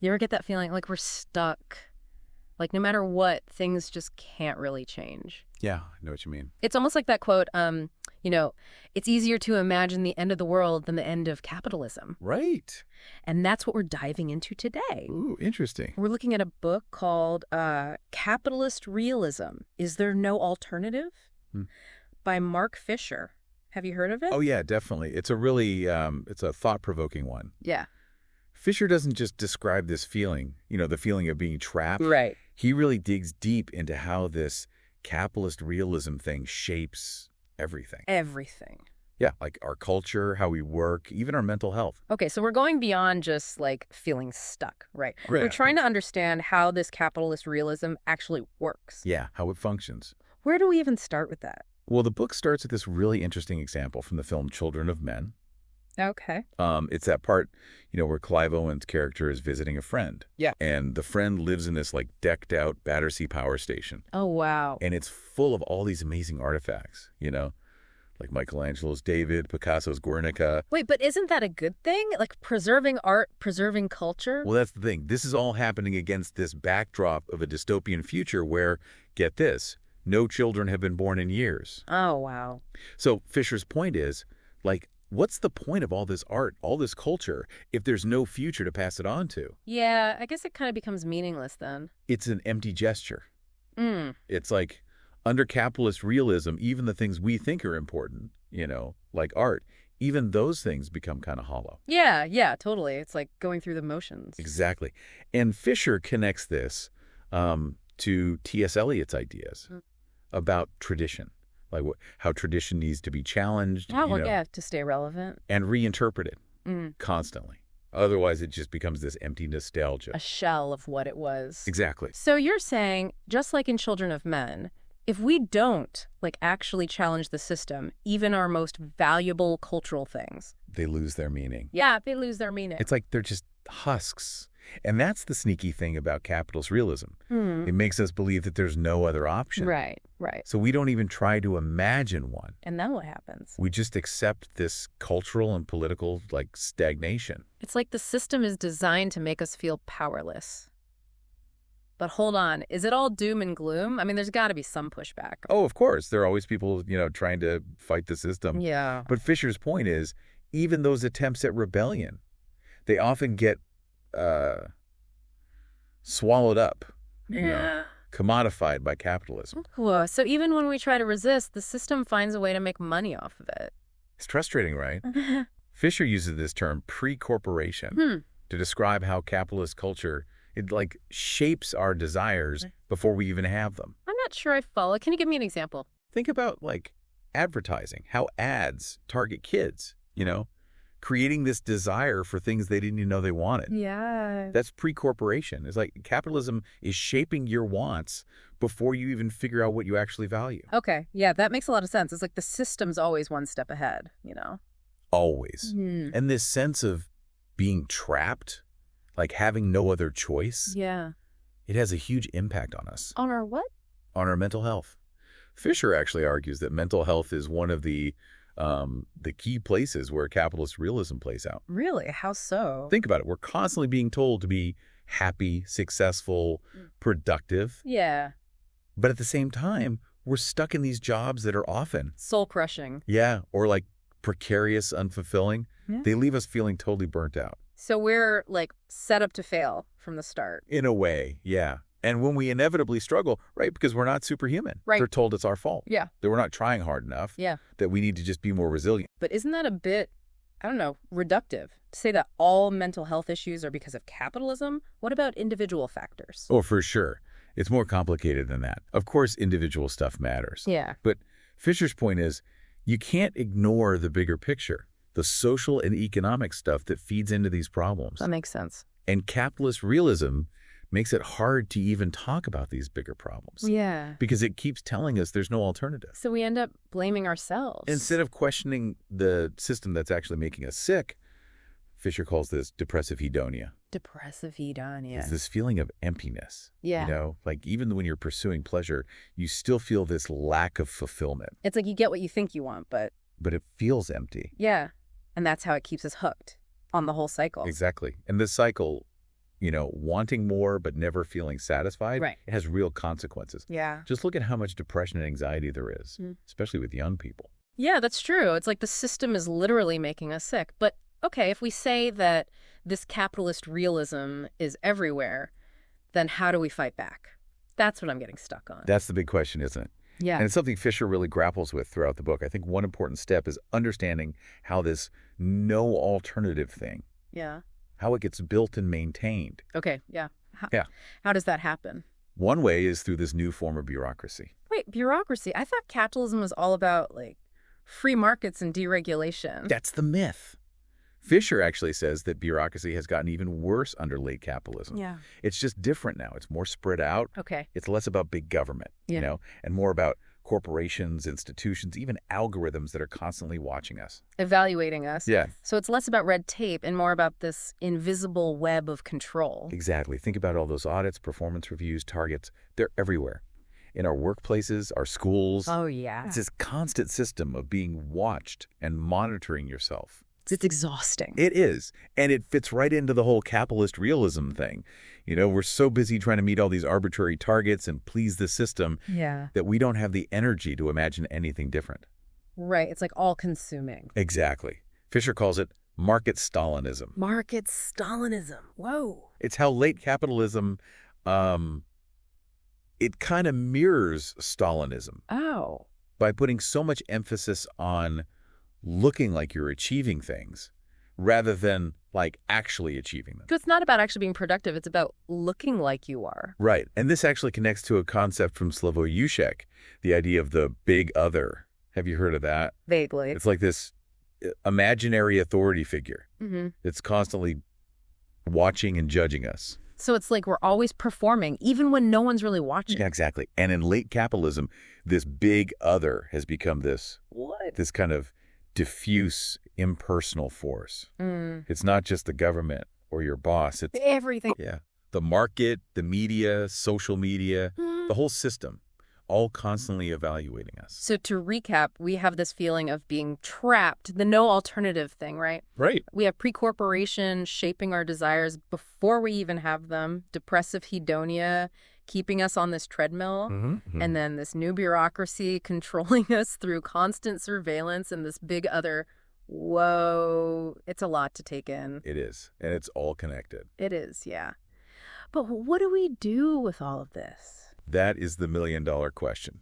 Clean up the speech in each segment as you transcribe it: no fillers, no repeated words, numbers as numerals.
You ever get that feeling like we're stuck? Like no matter what, things just can't really change. Yeah, I know what you mean. It's almost like that quote, you know, it's easier to imagine the end of the world than the end of capitalism. Right. And that's what we're diving into today. Ooh, interesting. We're looking at a book called Capitalist Realism. Is There No Alternative? Hmm. By Mark Fisher. Have you heard of it? Oh, yeah, definitely. It's a really, it's a thought-provoking one. Yeah. Fisher doesn't just describe this feeling, the feeling of being trapped. Right. He really digs deep into how this capitalist realism thing shapes everything. Everything. Yeah, like our culture, how we work, even our mental health. Okay, so we're going beyond just like feeling stuck, right? Right. We're trying to understand how this capitalist realism actually works. Yeah, how it functions. Where do we even start with that? Well, the book starts with this really interesting example from the film Children of Men. Okay. It's that part, where Clive Owen's character is visiting a friend. Yeah. And the friend lives in this like decked out Battersea power station. Oh, wow. And it's full of all these amazing artifacts, like Michelangelo's David, Picasso's Guernica. Wait, but isn't that a good thing? Like preserving art, preserving culture? Well, that's the thing. This is all happening against this backdrop of a dystopian future where, get this, no children have been born in years. Oh, wow. So Fisher's point is, like, what's the point of all this art, all this culture, if there's no future to pass it on to? Yeah, I guess it kind of becomes meaningless then. It's an empty gesture. Mm. It's like, under capitalist realism, even the things we think are important, like art, even those things become kind of hollow. Yeah, totally. It's like going through the motions. Exactly. And Fisher connects this to T.S. Eliot's ideas about tradition, like how tradition needs to be challenged, to stay relevant. and reinterpreted constantly. Otherwise, it just becomes this empty nostalgia. A shell of what it was. Exactly. So you're saying, just like in Children of Men, if we don't actually challenge the system, even our most valuable cultural things, They lose their meaning. yeah, they lose their meaning. It's like they're just husks. And that's the sneaky thing about capitalist realism. It makes us believe that there's no other option. Right. So we don't even try to imagine one. And then what happens? We just accept this cultural and political, stagnation. It's like the system is designed to make us feel powerless. But hold on, is it all doom and gloom? I mean, there's got to be some pushback. Oh, of course. There are always people, trying to fight the system. Yeah. But Fisher's point is, even those attempts at rebellion, they often get swallowed up, commodified by capitalism. Whoa, so even when we try to resist, the system finds a way to make money off of it. It's frustrating, right? Fisher uses this term pre-corporation to describe how capitalist culture, it shapes our desires before we even have them. I'm not sure I follow. Can you give me an example? Think about advertising, how ads target kids, creating this desire for things they didn't even know they wanted. Yeah. That's pre-corporation. It's like capitalism is shaping your wants before you even figure out what you actually value. Okay. Yeah, that makes a lot of sense. It's like the system's always one step ahead, Always. And this sense of being trapped, having no other choice. Yeah. It has a huge impact on us. On our what? On our mental health. Fisher actually argues that mental health is one of the key places where capitalist realism plays out. Really? How so? Think about it. We're constantly being told to be happy, successful, productive. Yeah. But at the same time, we're stuck in these jobs that are often soul-crushing. Yeah, or precarious, unfulfilling. Yeah. They leave us feeling totally burnt out. So we're set up to fail from the start. In a way, yeah. And when we inevitably struggle, right, because we're not superhuman. Right. They're told it's our fault. Yeah. That we're not trying hard enough. Yeah. That we need to just be more resilient. But isn't that a bit, I don't know, reductive? To say that all mental health issues are because of capitalism? What about individual factors? Oh, for sure. It's more complicated than that. Of course, individual stuff matters. Yeah. But Fisher's point is, you can't ignore the bigger picture, the social and economic stuff that feeds into these problems. That makes sense. And capitalist realism makes it hard to even talk about these bigger problems. Yeah. Because it keeps telling us there's no alternative. So we end up blaming ourselves. Instead of questioning the system that's actually making us sick, Fisher calls this depressive hedonia. Depressive hedonia. It's this feeling of emptiness. Yeah. Even when you're pursuing pleasure, you still feel this lack of fulfillment. It's like you get what you think you want, but it feels empty. Yeah. And that's how it keeps us hooked on the whole cycle. Exactly. And this cycle wanting more but never feeling satisfied, Right. it has real consequences. Yeah. Just look at how much depression and anxiety there is, especially with young people. Yeah, that's true. It's like the system is literally making us sick. But okay, if we say that this capitalist realism is everywhere, then how do we fight back? That's what I'm getting stuck on. That's the big question, isn't it? Yeah. And it's something Fisher really grapples with throughout the book. I think one important step is understanding how this no alternative thing, Yeah. how it gets built and maintained. Okay, yeah. Yeah. How does that happen? One way is through this new form of bureaucracy. Wait, bureaucracy. I thought capitalism was all about, like, free markets and deregulation. That's the myth. Fisher actually says that bureaucracy has gotten even worse under late capitalism. Yeah. It's just different now. It's more spread out. Okay. It's less about big government, Yeah. and more about corporations, institutions, even algorithms that are constantly watching us. Evaluating us. Yeah, So it's less about red tape and more about this invisible web of control. exactly. Think about all those audits, performance reviews, targets. They're everywhere. In our workplaces, our schools. Oh, yeah. It's this constant system of being watched and monitoring yourself. It's exhausting. It is. And it fits right into the whole capitalist realism thing. We're so busy trying to meet all these arbitrary targets and please the system Yeah. that we don't have the energy to imagine anything different. Right. It's like all-consuming. Exactly. Fisher calls it market Stalinism. Market Stalinism. Whoa. It's how late capitalism, it kind of mirrors Stalinism Oh. by putting so much emphasis on looking like you're achieving things rather than like actually achieving them. So it's not about actually being productive. It's about looking like you are. Right. And this actually connects to a concept from Slavoj Žižek, the idea of the big other. Have you heard of that? Vaguely. It's like this imaginary authority figure Mm-hmm. that's constantly watching and judging us. So it's like we're always performing, even when no one's really watching. Yeah, exactly. And in late capitalism, this big other has become this kind of diffuse, impersonal force. It's not just the government or your boss. It's Everything. the market, the media, social media, the whole system, all constantly evaluating us. So to recap, we have this feeling of being trapped, the no alternative thing, right? Right. We have pre-corporation shaping our desires before we even have them, depressive hedonia keeping us on this treadmill, and then this new bureaucracy controlling us through constant surveillance and this big other. Whoa, it's a lot to take in. It is. And it's all connected. It is, yeah. But what do we do with all of this? That is the million-dollar question.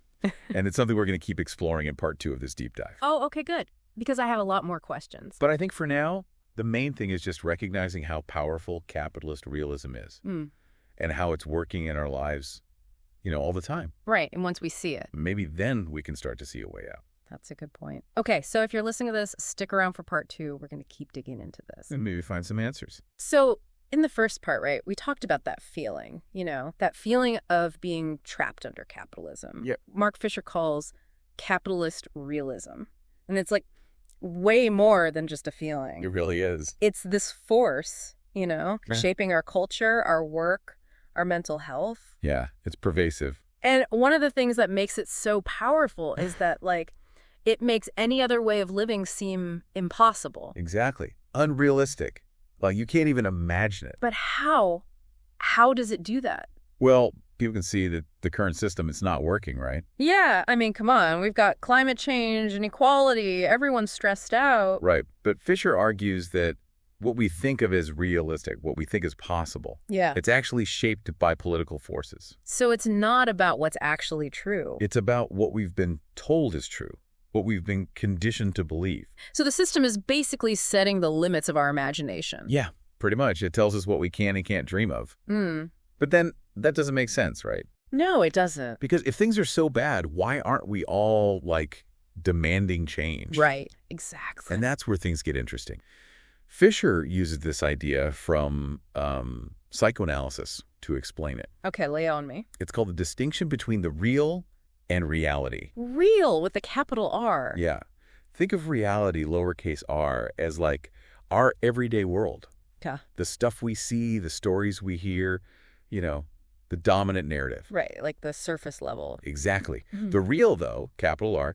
And it's something we're going to keep exploring in part 2 of this deep dive. Oh, okay, good. Because I have a lot more questions. But I think for now, the main thing is just recognizing how powerful capitalist realism is and how it's working in our lives, all the time. Right, and once we see it. Maybe then we can start to see a way out. That's a good point. Okay, so if you're listening to this, stick around for part 2. We're going to keep digging into this. And maybe find some answers. So in the first part, right, we talked about that feeling, that feeling of being trapped under capitalism. Yep. Mark Fisher calls capitalist realism. And it's like way more than just a feeling. It really is. It's this force, shaping our culture, our work, our mental health. Yeah, it's pervasive. And one of the things that makes it so powerful is that, it makes any other way of living seem impossible. Exactly. Unrealistic. Like, you can't even imagine it. But how? How does it do that? Well, people can see that the current system is not working, right? Yeah, I mean, come on. We've got climate change, inequality, everyone's stressed out. Right. But Fisher argues that what we think of as realistic, what we think is possible, Yeah. it's actually shaped by political forces. So it's not about what's actually true. It's about what we've been told is true, what we've been conditioned to believe. So the system is basically setting the limits of our imagination. Yeah, pretty much. It tells us what we can and can't dream of. But then that doesn't make sense, right? No, it doesn't. Because if things are so bad, why aren't we all, demanding change? Right, exactly. And that's where things get interesting. Fisher uses this idea from psychoanalysis to explain it. Okay, lay on me. It's called the distinction between the real and reality. Real with a capital R. Yeah. Think of reality, lowercase r, as our everyday world. Yeah. The stuff we see, the stories we hear, the dominant narrative. Right, like the surface level. Exactly. The real, though, capital R,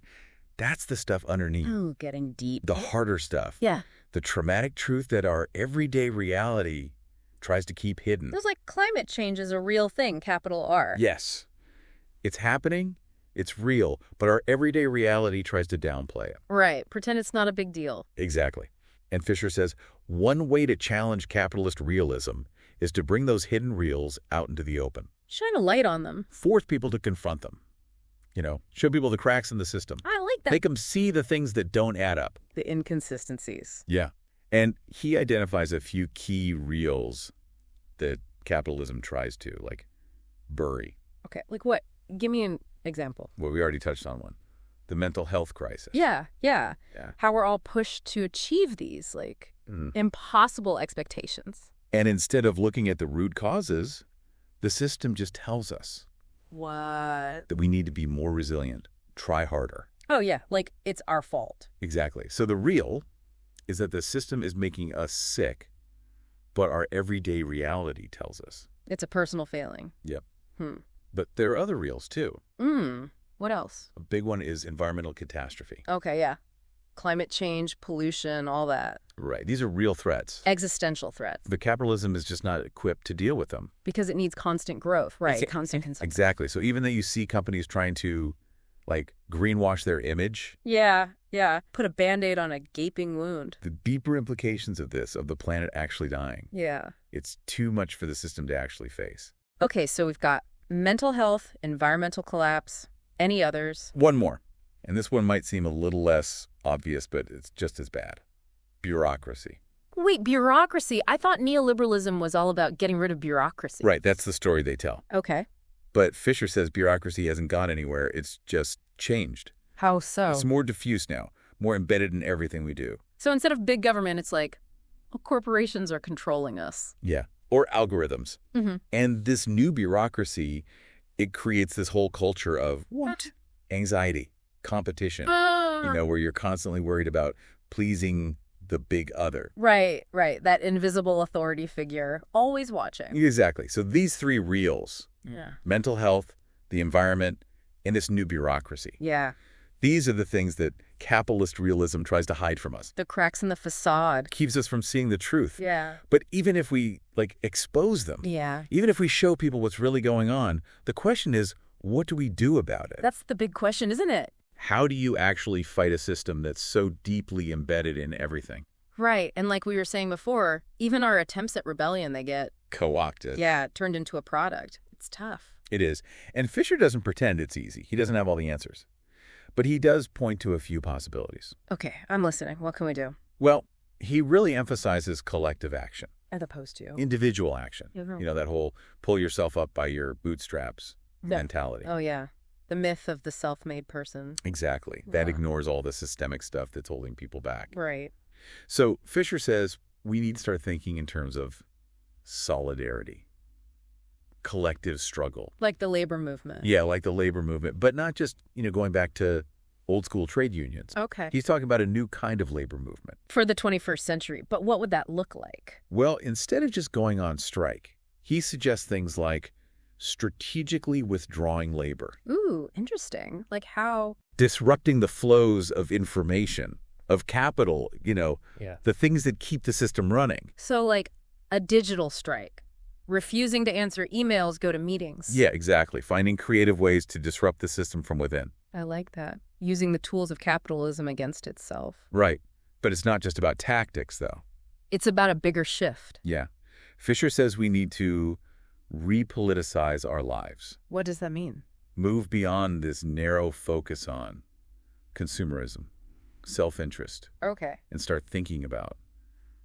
that's the stuff underneath. Ooh, getting deep. The harder stuff. Yeah. The traumatic truth that our everyday reality tries to keep hidden. There's like climate change is a real thing, capital R. Yes. It's happening, it's real, but our everyday reality tries to downplay it. Right. Pretend it's not a big deal. Exactly. And Fisher says, one way to challenge capitalist realism is to bring those hidden reals out into the open. Shine a light on them. Force people to confront them. Show people the cracks in the system. I like that. Make them see the things that don't add up. The inconsistencies. Yeah. And he identifies a few key reals that capitalism tries to, like, bury. Okay. Like what? Give me an example. Well, we already touched on one. The mental health crisis. Yeah. Yeah. How we're all pushed to achieve these, like, impossible expectations. And instead of looking at the root causes, the system just tells us What? that we need to be more resilient, try harder. Oh, yeah. Like, it's our fault. Exactly. So the real is that the system is making us sick, but our everyday reality tells us. It's a personal failing. Yep. But there are other reals, too. What else? A big one is environmental catastrophe. Okay, yeah. Climate change, pollution, all that. Right. These are real threats. Existential threats. But capitalism is just not equipped to deal with them. Because it needs constant growth, right? Constant consumption. Exactly. So even though you see companies trying to, like, greenwash their image. Yeah. Put a Band-Aid on a gaping wound. The deeper implications of this, of the planet actually dying. Yeah. It's too much for the system to actually face. Okay, so we've got mental health, environmental collapse, any others? One more. And this one might seem a little less obvious, but it's just as bad. Bureaucracy. Wait, bureaucracy? I thought neoliberalism was all about getting rid of bureaucracy. Right, that's the story they tell. Okay. But Fisher says bureaucracy hasn't gone anywhere. It's just changed. How so? It's more diffuse now, more embedded in everything we do. So instead of big government, it's like, well, corporations are controlling us. Yeah, or algorithms. And this new bureaucracy, it creates this whole culture of what? Anxiety, competition, where you're constantly worried about pleasing the big other. Right. That invisible authority figure, always watching. Exactly. So these three reals, mental health, the environment, and this new bureaucracy. Yeah. These are the things that capitalist realism tries to hide from us. The cracks in the facade. Keeps us from seeing the truth. Yeah. But even if we, expose them, even if we show people what's really going on, the question is, what do we do about it? That's the big question, isn't it? How do you actually fight a system that's so deeply embedded in everything? Right. And like we were saying before, even our attempts at rebellion, they get co-opted. Yeah, turned into a product. It's tough. It is. And Fisher doesn't pretend it's easy. He doesn't have all the answers. But he does point to a few possibilities. Okay, I'm listening. What can we do? Well, he really emphasizes collective action. As opposed to? Individual action. That whole pull yourself up by your bootstraps mentality. Oh, yeah. The myth of the self-made person. Exactly. That ignores all the systemic stuff that's holding people back. Right. So Fisher says we need to start thinking in terms of solidarity, collective struggle. Like the labor movement. Yeah, like the labor movement, but not just, going back to old school trade unions. Okay. He's talking about a new kind of labor movement. For the 21st century. But what would that look like? Well, instead of just going on strike, he suggests things like strategically withdrawing labor. Ooh, interesting. Like how? Disrupting the flows of information, of capital, the things that keep the system running. So like a digital strike. Refusing to answer emails, go to meetings. Yeah, exactly. Finding creative ways to disrupt the system from within. I like that. Using the tools of capitalism against itself. Right. But it's not just about tactics, though. It's about a bigger shift. Yeah. Fisher says we need to repoliticize our lives. What does that mean? Move beyond this narrow focus on consumerism, self-interest. Okay. And start thinking about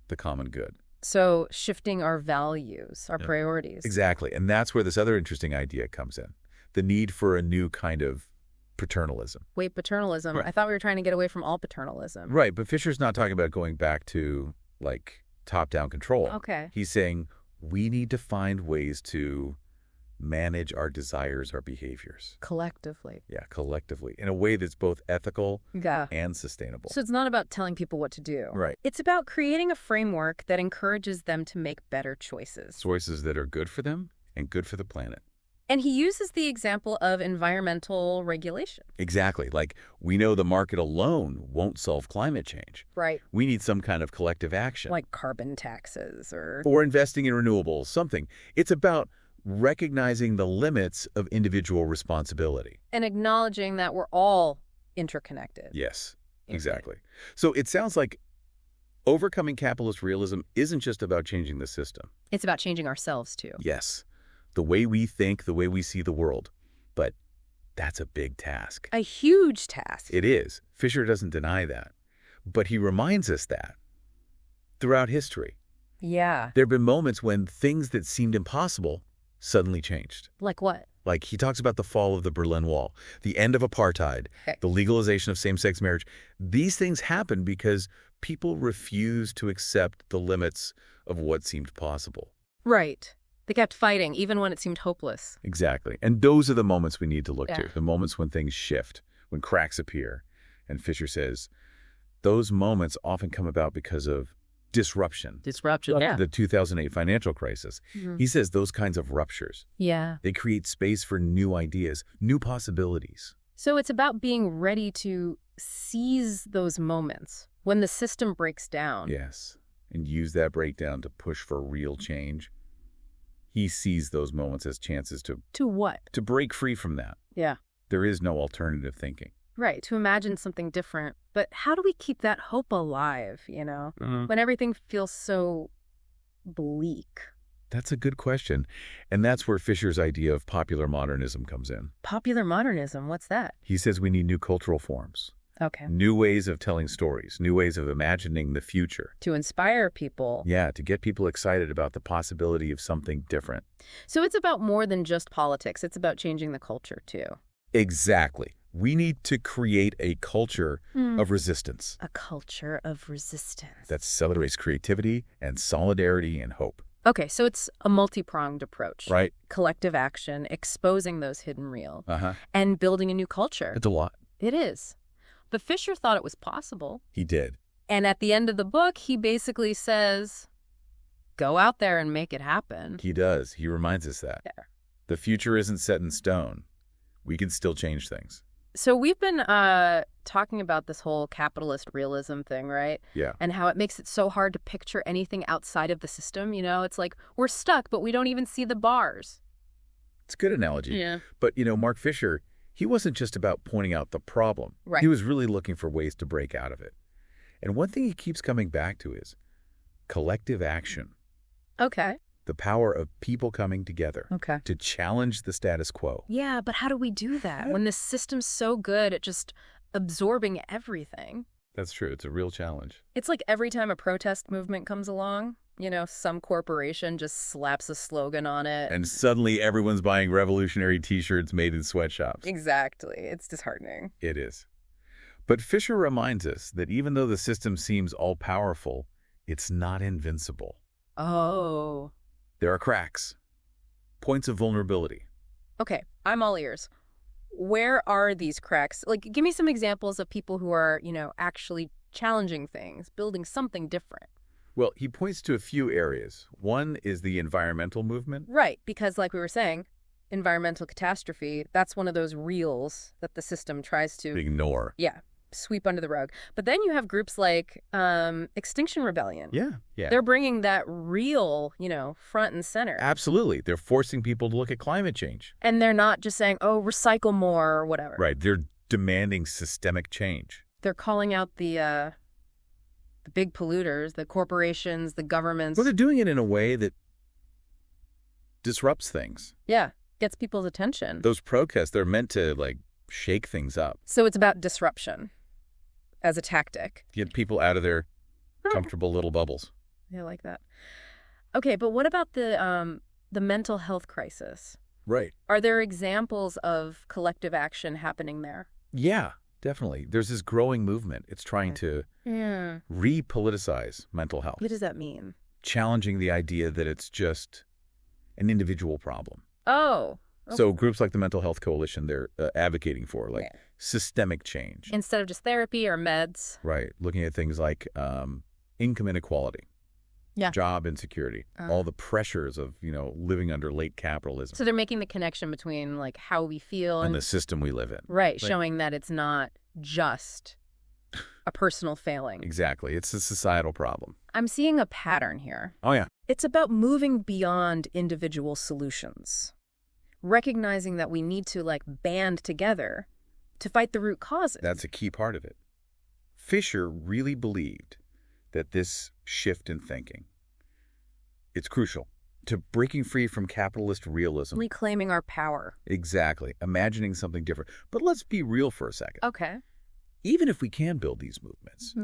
the common good. So shifting our values, our priorities. Exactly. And that's where this other interesting idea comes in. The need for a new kind of paternalism. Wait, paternalism? Right. I thought we were trying to get away from all paternalism. Right. But Fisher's not talking about going back to, top-down control. Okay. He's saying we need to find ways to manage our desires, our behaviors. Collectively. Yeah, collectively. In a way that's both ethical and sustainable. So it's not about telling people what to do. Right. It's about creating a framework that encourages them to make better choices. Choices that are good for them and good for the planet. And he uses the example of environmental regulation. Exactly. Like, we know the market alone won't solve climate change. Right. We need some kind of collective action. Like carbon taxes or... Or investing in renewables, something. It's about recognizing the limits of individual responsibility. And acknowledging that we're all interconnected. Yes, exactly. So it sounds like overcoming capitalist realism isn't just about changing the system. It's about changing ourselves, too. Yes. The way we think, the way we see the world. But that's a big task. A huge task. It is. Fisher doesn't deny that. But he reminds us that throughout history. Yeah. There have been moments when things that seemed impossible suddenly changed. Like what? Like, he talks about the fall of the Berlin Wall, the end of apartheid, the legalization of same-sex marriage. These things happened because people refused to accept the limits of what seemed possible. Right. They kept fighting, even when it seemed hopeless. Exactly. And those are the moments we need to look to, the moments when things shift, when cracks appear. And Fisher says, those moments often come about because of disruption. Disruption, yeah. The 2008 financial crisis. He says those kinds of ruptures, they create space for new ideas, new possibilities. So it's about being ready to seize those moments when the system breaks down. Yes, and use that breakdown to push for real change. He sees those moments as chances to... To what? To break free from that. Yeah. There is no alternative thinking. Right, to imagine something different. But how do we keep that hope alive, when everything feels so bleak? That's a good question. And that's where Fisher's idea of popular modernism comes in. Popular modernism? What's that? He says we need new cultural forms. Okay. New ways of telling stories, new ways of imagining the future. To inspire people. Yeah, to get people excited about the possibility of something different. So it's about more than just politics. It's about changing the culture, too. Exactly. We need to create a culture of resistance. A culture of resistance. That celebrates creativity and solidarity and hope. Okay, so it's a multi-pronged approach. Right. Collective action, exposing those hidden real, and building a new culture. It's a lot. It is. But Fisher thought it was possible. He did. And at the end of the book, he basically says, go out there and make it happen. He does. He reminds us that. Yeah. The future isn't set in stone. We can still change things. So we've been talking about this whole capitalist realism thing, right? Yeah. And how it makes it so hard to picture anything outside of the system. It's like we're stuck, but we don't even see the bars. It's a good analogy. Yeah. But, Mark Fisher, he wasn't just about pointing out the problem. Right. He was really looking for ways to break out of it. And one thing he keeps coming back to is collective action. Okay. The power of people coming together to challenge the status quo. Yeah, but how do we do that when the system's so good at just absorbing everything? That's true. It's a real challenge. It's like every time a protest movement comes along, some corporation just slaps a slogan on it. And suddenly everyone's buying revolutionary T-shirts made in sweatshops. Exactly. It's disheartening. It is. But Fisher reminds us that even though the system seems all-powerful, it's not invincible. Oh. There are cracks, points of vulnerability. Okay, I'm all ears. Where are these cracks? Like, give me some examples of people who are, actually challenging things, building something different. Well, he points to a few areas. One is the environmental movement. Right, because like we were saying, environmental catastrophe, that's one of those reels that the system tries to ignore. Yeah, sweep under the rug. But then you have groups like Extinction Rebellion. Yeah. They're bringing that real, front and center. Absolutely. They're forcing people to look at climate change. And they're not just saying, oh, recycle more or whatever. Right. They're demanding systemic change. They're calling out the big polluters, the corporations, the governments. Well, they're doing it in a way that disrupts things. Yeah, gets people's attention. Those protests, they're meant to, shake things up. So it's about disruption as a tactic. Get people out of their comfortable little bubbles. Yeah, I like that. Okay, but what about the mental health crisis? Right. Are there examples of collective action happening there? Yeah, definitely. There's this growing movement. It's trying to re-politicize mental health. What does that mean? Challenging the idea that it's just an individual problem. Oh. Okay. So groups like the Mental Health Coalition, they're advocating for systemic change. Instead of just therapy or meds. Right. Looking at things like income inequality, Yeah. Job insecurity, all the pressures of, living under late capitalism. So they're making the connection between like how we feel and the system we live in. Right, showing that it's not just a personal failing. Exactly. It's a societal problem. I'm seeing a pattern here. Oh, yeah. It's about moving beyond individual solutions, recognizing that we need to like band together to fight the root causes. That's a key part of it. Fisher really believed that this shift in thinking, it's crucial to breaking free from capitalist realism. Reclaiming our power. Exactly. Imagining something different. But let's be real for a second. Okay. Even if we can build these movements,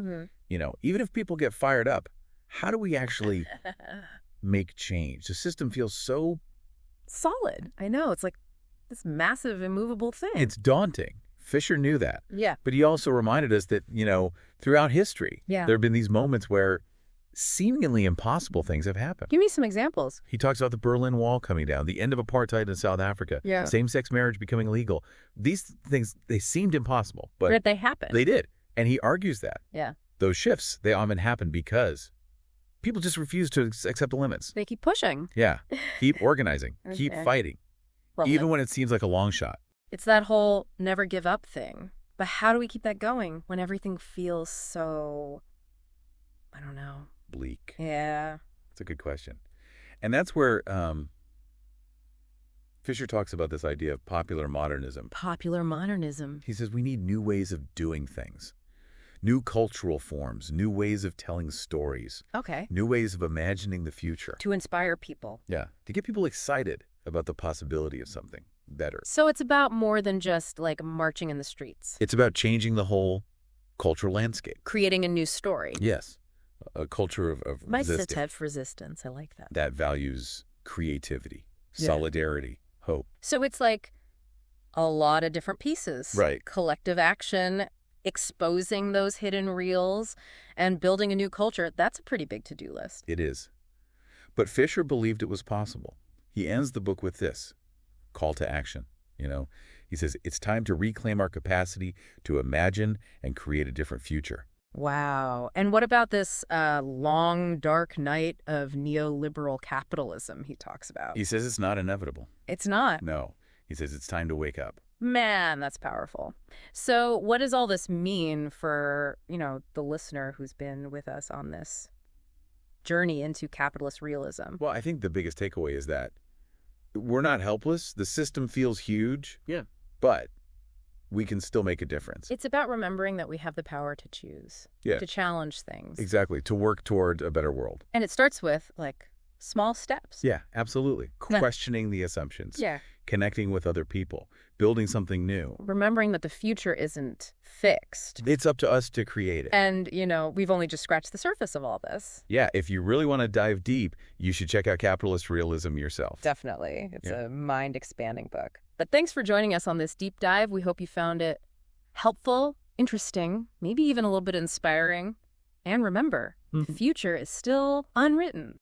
even if people get fired up, how do we actually make change? The system feels so solid. I know. It's like this massive, immovable thing. It's daunting. Fisher knew that. Yeah. But he also reminded us that, throughout history, there have been these moments where seemingly impossible things have happened. Give me some examples. He talks about the Berlin Wall coming down, the end of apartheid in South Africa, same-sex marriage becoming legal. These things, they seemed impossible, but they happened. They did. And he argues that. Yeah. Those shifts, they often happen because people just refuse to accept the limits. They keep pushing. Yeah. Keep organizing. Keep fighting. Even when it seems like a long shot. It's that whole never give up thing. But how do we keep that going when everything feels so, I don't know. Bleak. Yeah. That's a good question. And that's where Fisher talks about this idea of popular modernism. Popular modernism. He says we need new ways of doing things, new cultural forms, new ways of telling stories. Okay. New ways of imagining the future. To inspire people. Yeah. To get people excited about the possibility of something better. So it's about more than just like marching in the streets. It's about changing the whole cultural landscape. Creating a new story. Yes. A culture of resistance. I like that. That values creativity, solidarity, hope. So it's like a lot of different pieces. Right. Collective action, exposing those hidden reels, and building a new culture. That's a pretty big to-do list. It is. But Fisher believed it was possible. He ends the book with this call to action. He says, it's time to reclaim our capacity to imagine and create a different future. Wow. And what about this long, dark night of neoliberal capitalism he talks about? He says it's not inevitable. It's not? No. He says it's time to wake up. Man, that's powerful. So what does all this mean for, the listener who's been with us on this journey into capitalist realism? Well, I think the biggest takeaway is that we're not helpless. The system feels huge. Yeah. But we can still make a difference. It's about remembering that we have the power to choose, to challenge things. Exactly, to work toward a better world. And it starts with, small steps. Yeah, absolutely. Questioning the assumptions. Yeah. Connecting with other people. Building something new. Remembering that the future isn't fixed. It's up to us to create it. And, we've only just scratched the surface of all this. Yeah, if you really want to dive deep, you should check out Capitalist Realism yourself. Definitely. It's a mind-expanding book. But thanks for joining us on this deep dive. We hope you found it helpful, interesting, maybe even a little bit inspiring. And remember, the future is still unwritten.